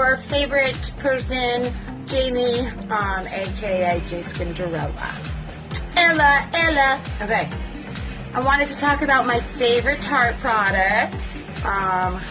your favorite person, Jamie, aka J Skinderella. Ella. Okay. I wanted to talk about my favorite Tarte products.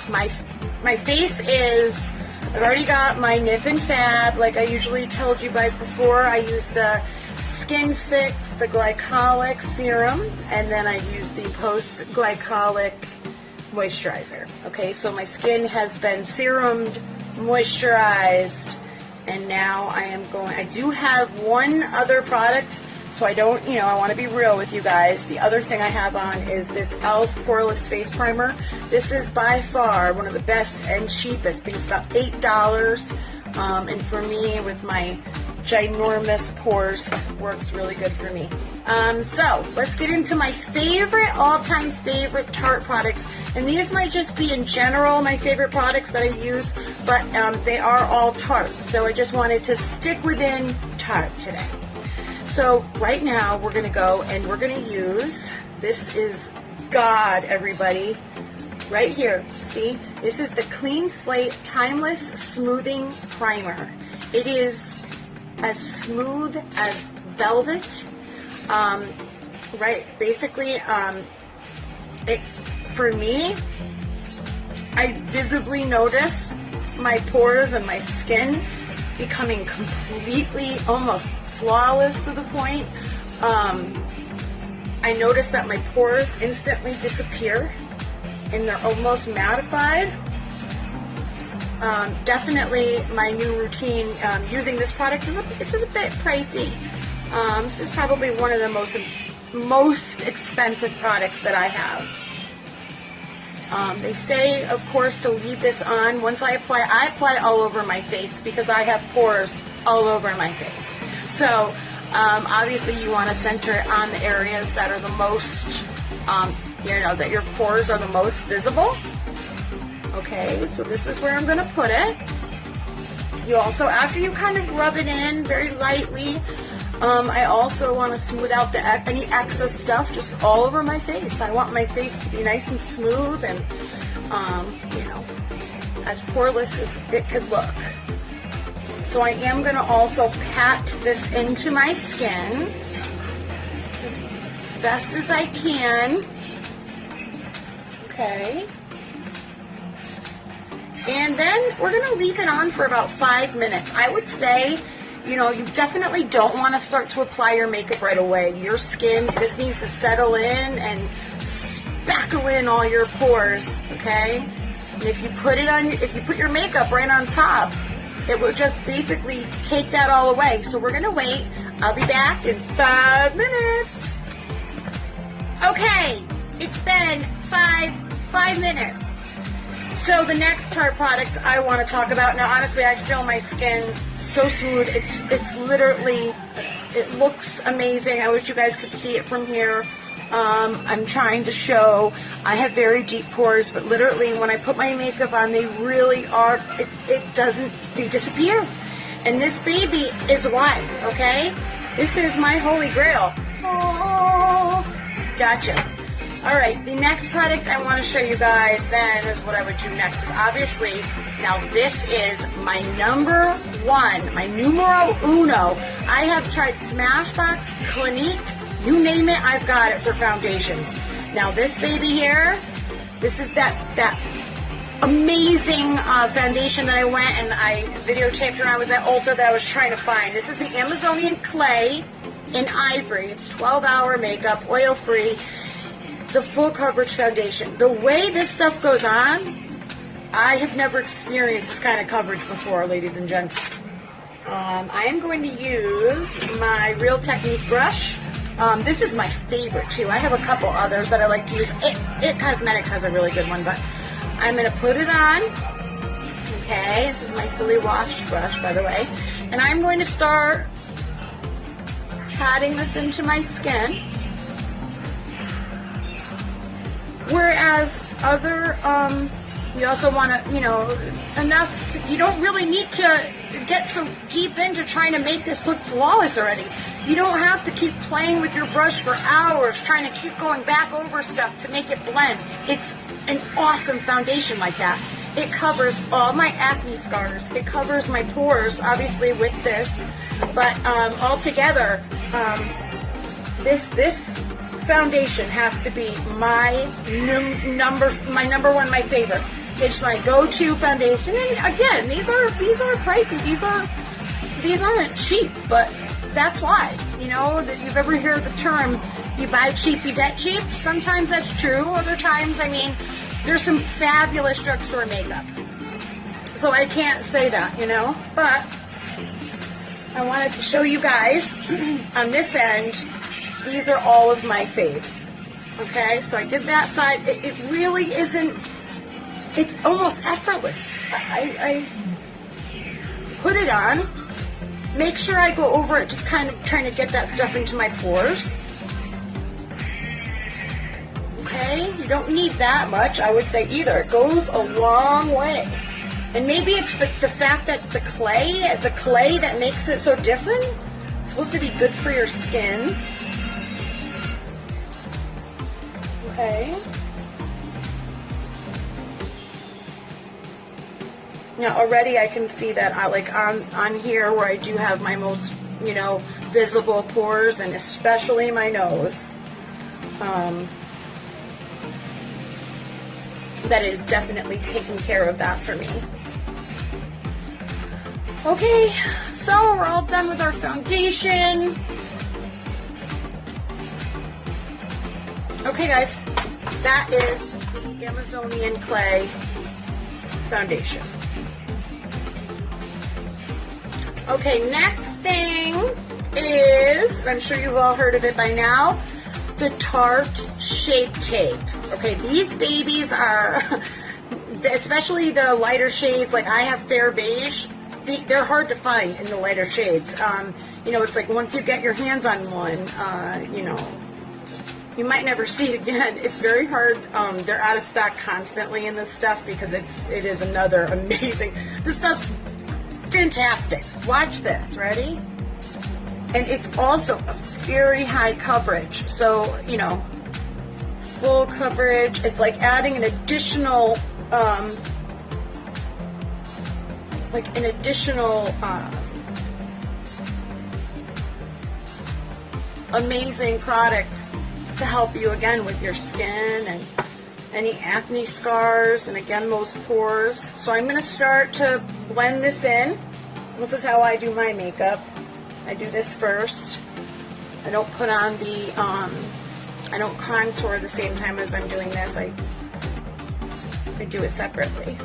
My face is, I've already got my Nip and Fab, like I usually told you guys before. I use the Skin Fix, the glycolic serum, and then I use the post-glycolic moisturizer. Okay, so my skin has been serumed, moisturized, and now I do have one other product. So I don't, I want to be real with you guys. The other thing I have on is this e.l.f. Poreless Face Primer. This is by far one of the best and cheapest. I think it's about $8. And for me, with my ginormous pores, works really good for me. So let's get into my all-time favorite Tarte products. And these might just be in general my favorite products that I use, but they are all Tarte. So I just wanted to stick within Tarte today. So right now we're going to go and we're going to use, this is God, everybody, right here. See, this is the Clean Slate Timeless Smoothing Primer. It is as smooth as velvet. Right, basically, for me, I visibly notice my pores and my skin becoming completely, almost flawless to the point. I notice that my pores instantly disappear and they're almost mattified. Definitely my new routine using this product is a bit pricey. This is probably one of the most expensive products that I have. They say, of course, to leave this on. Once I apply all over my face because I have pores all over my face. So obviously you want to center it on the areas that are the most, that your pores are the most visible. Okay, so this is where I'm going to put it. You also, after you kind of rub it in very lightly, I also want to smooth out any excess stuff just all over my face. I want my face to be nice and smooth and, as poreless as it could look. So I am going to also pat this into my skin as best as I can. Okay. And then we're going to leave it on for about 5 minutes. I would say, you definitely don't want to start to apply your makeup right away. Your skin, this needs to settle in and spackle in all your pores, okay? And if you put your makeup right on top, it will just basically take that all away. So we're going to wait. I'll be back in 5 minutes. Okay, it's been five minutes. So the next Tarte product I want to talk about, now honestly I feel my skin so smooth, it's literally, it looks amazing. I wish you guys could see it from here. I'm trying to show, I have very deep pores, but literally when I put my makeup on, they really are, they disappear. And this baby is white, okay? This is my holy grail. Oh, gotcha. Alright, the next product I want to show you guys then is what I would do next is obviously, now this is my number one, my numero uno. I have tried Smashbox, Clinique, you name it, I've got it for foundations. Now this baby here, this is that amazing foundation that I went and I videotaped when I was at Ulta that I was trying to find. This is the Amazonian Clay in Ivory. It's 12-hour makeup, oil-free. The full coverage foundation. The way this stuff goes on, I have never experienced this kind of coverage before, ladies and gents. I am going to use my Real Technique brush. This is my favorite too. I have a couple others that I like to use. It Cosmetics has a really good one, but I'm going to put it on. Okay, this is my fully washed brush, by the way. And I'm going to start patting this into my skin. Whereas other, you also want to, you don't really need to get so deep into trying to make this look flawless already. You don't have to keep playing with your brush for hours, trying to keep going back over stuff to make it blend. It's an awesome foundation like that. It covers all my acne scars. It covers my pores, obviously with this, but all together, this foundation has to be my number one, my favorite. It's my go-to foundation. And again, these are pricey. These aren't cheap, but that's why. You know, that you've ever heard the term, you buy cheap, you get cheap. Sometimes that's true. Other times, I mean, there's some fabulous drugstore makeup. So I can't say that, you know, but I wanted to show you guys on this end, these are all of my faves. Okay, so I did that side. It really isn't, it's almost effortless. I put it on, make sure I go over it, just kind of trying to get that stuff into my pores. Okay, you don't need that much, I would say, either. It goes a long way. And maybe it's the fact that the clay that makes it so different. It's supposed to be good for your skin. Okay. Now already I can see that like on here where I do have my most, you know, visible pores, and especially my nose. That is definitely taking care of that for me. Okay, so we're all done with our foundation. Okay guys, that is the Amazonian Clay foundation. Okay, next thing is, I'm sure you've all heard of it by now, the Tarte Shape Tape. Okay, these babies are, especially the lighter shades, like I have fair beige, they're hard to find in the lighter shades. You know, it's like once you get your hands on one, you know, you might never see it again. It's very hard. They're out of stock constantly in this stuff because it is another amazing, this stuff's fantastic. Watch this, ready? And it's also a very high coverage. So, you know, full coverage. It's like adding an additional, amazing product to help you again with your skin and any acne scars, and again those pores. So I'm going to start to blend this in. This is how I do my makeup. I do this first. I don't put on the I don't contour at the same time as I'm doing this. I do it separately.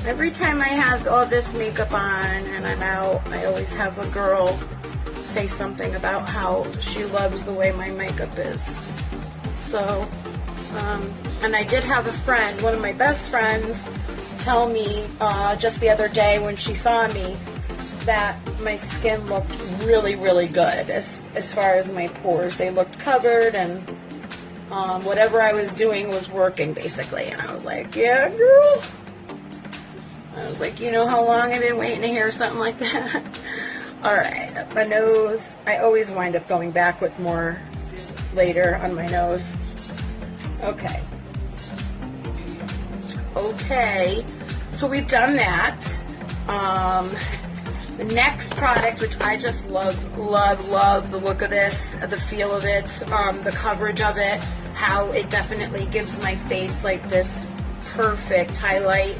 Every time I have all this makeup on and I'm out, I always have a girl say something about how she loves the way my makeup is. So, and I did have a friend, one of my best friends, tell me just the other day when she saw me that my skin looked really, really good as far as my pores. They looked covered, and whatever I was doing was working, basically. And I was like, yeah, girl. I was like, you know how long I've been waiting to hear something like that? Alright, up my nose. I always wind up going back with more later on my nose. Okay. Okay, so we've done that. The next product, which I just love the look of this, the feel of it, the coverage of it, how it definitely gives my face like this perfect highlight.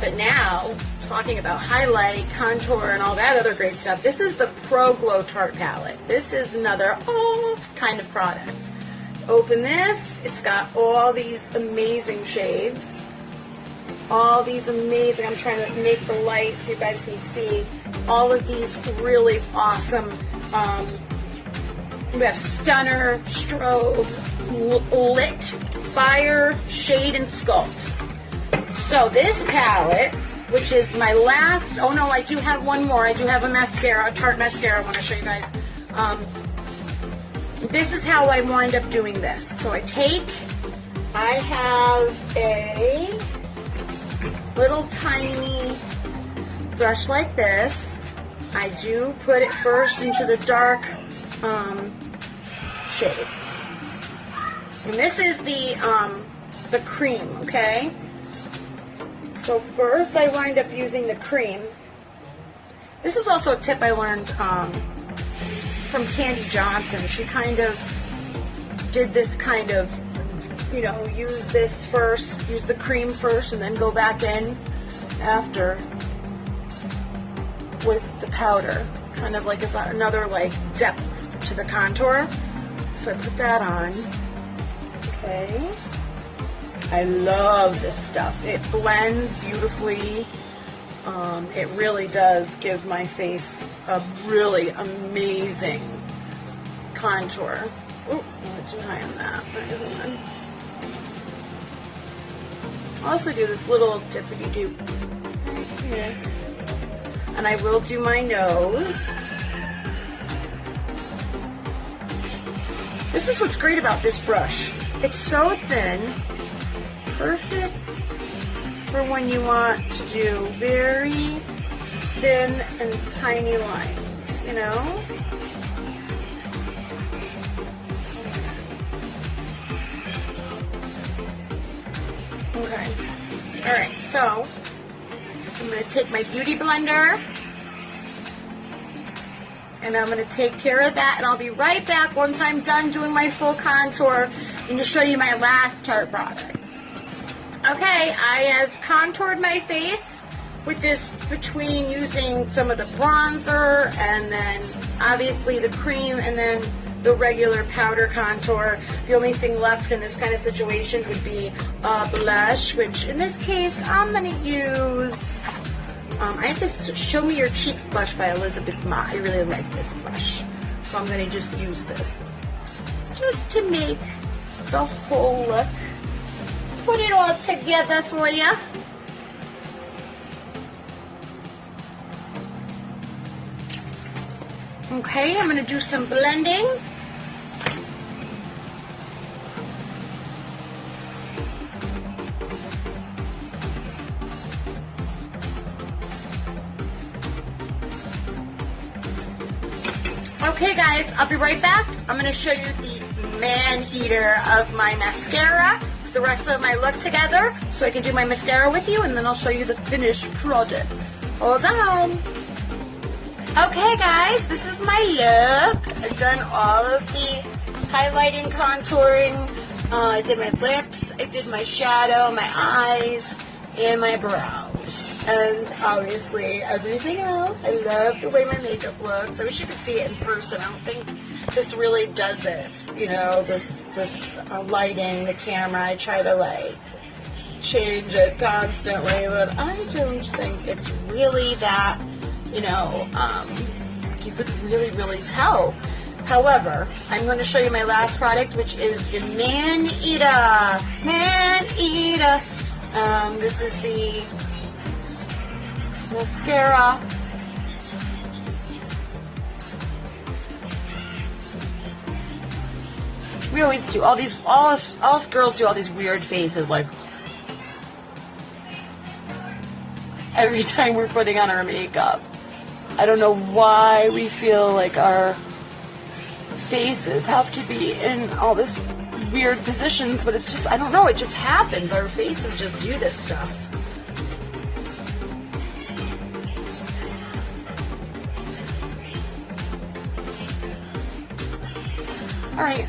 But now, talking about highlight, contour, and all that other great stuff, this is the Pro Glow Tarte Palette. This is another kind of product. Open this, it's got all these amazing shades. All these amazing, I'm trying to make the light so you guys can see all of these really awesome, we have Stunner, Strobe, Lit, Fire, Shade, and Sculpt. So this palette, which is my last, oh no, I do have one more. I do have a mascara, a Tarte mascara I want to show you guys. This is how I wind up doing this. So I have a little tiny brush like this. I do put it first into the dark shade. And this is the cream, okay? So first I wind up using the cream. This is also a tip I learned from Candy Johnson. She kind of did this kind of, you know, use this first, use the cream first, and then go back in after with the powder. Kind of like it's another like depth to the contour. So I put that on. Okay. I love this stuff. It blends beautifully. It really does give my face a really amazing contour. Oh, I'm not too high on that. I'll also do this little dippity-doop right here. And I will do my nose. This is what's great about this brush. It's so thin, perfect for when you want to do very thin and tiny lines, you know? Okay. Alright, so I'm going to take my beauty blender and I'm going to take care of that, and I'll be right back once I'm done doing my full contour and to show you my last Tarte products. Okay, I have contoured my face with this between using some of the bronzer and then obviously the cream and then the regular powder contour. The only thing left in this kind of situation would be a blush, which in this case I'm going to use, I have this Show Me Your Cheeks blush by Elizabeth Ma. I really like this blush. So I'm going to just use this just to make the whole look. Put it all together for you. Okay, I'm going to do some blending. Okay guys, I'll be right back. I'm going to show you the Maneatter of my mascara, the rest of my look together, so I can do my mascara with you, and then I'll show you the finished product. Hold on. Okay guys, this is my look. I've done all of the highlighting, contouring. I did my lips, I did my shadow, my eyes, and my brows. And obviously everything else. I love the way my makeup looks. I wish you could see it in person. I don't think this really does it. You know, this lighting, the camera, I try to like change it constantly, but I don't think it's really that, you know, you could really tell. However, I'm going to show you my last product, which is the Maneatter. Maneatter. This is the mascara. We always do all these, all us girls do all these weird faces, like every time we're putting on our makeup. I don't know why we feel like our faces have to be in all this weird positions, but it's just, I don't know, it just happens. Our faces just do this stuff. Alright,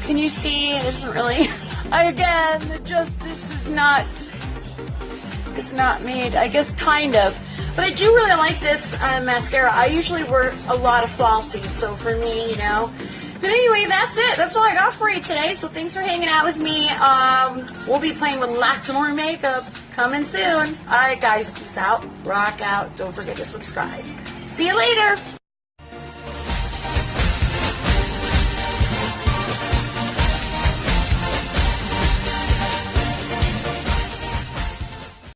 can you see? It isn't really, again, this is not, it's not made, I guess kind of. But I do really like this mascara. I usually wear a lot of flossies, so for me, you know. But anyway, that's it. That's all I got for you today. So thanks for hanging out with me. We'll be playing with lots more makeup coming soon. Alright guys, peace out, rock out. Don't forget to subscribe. See you later.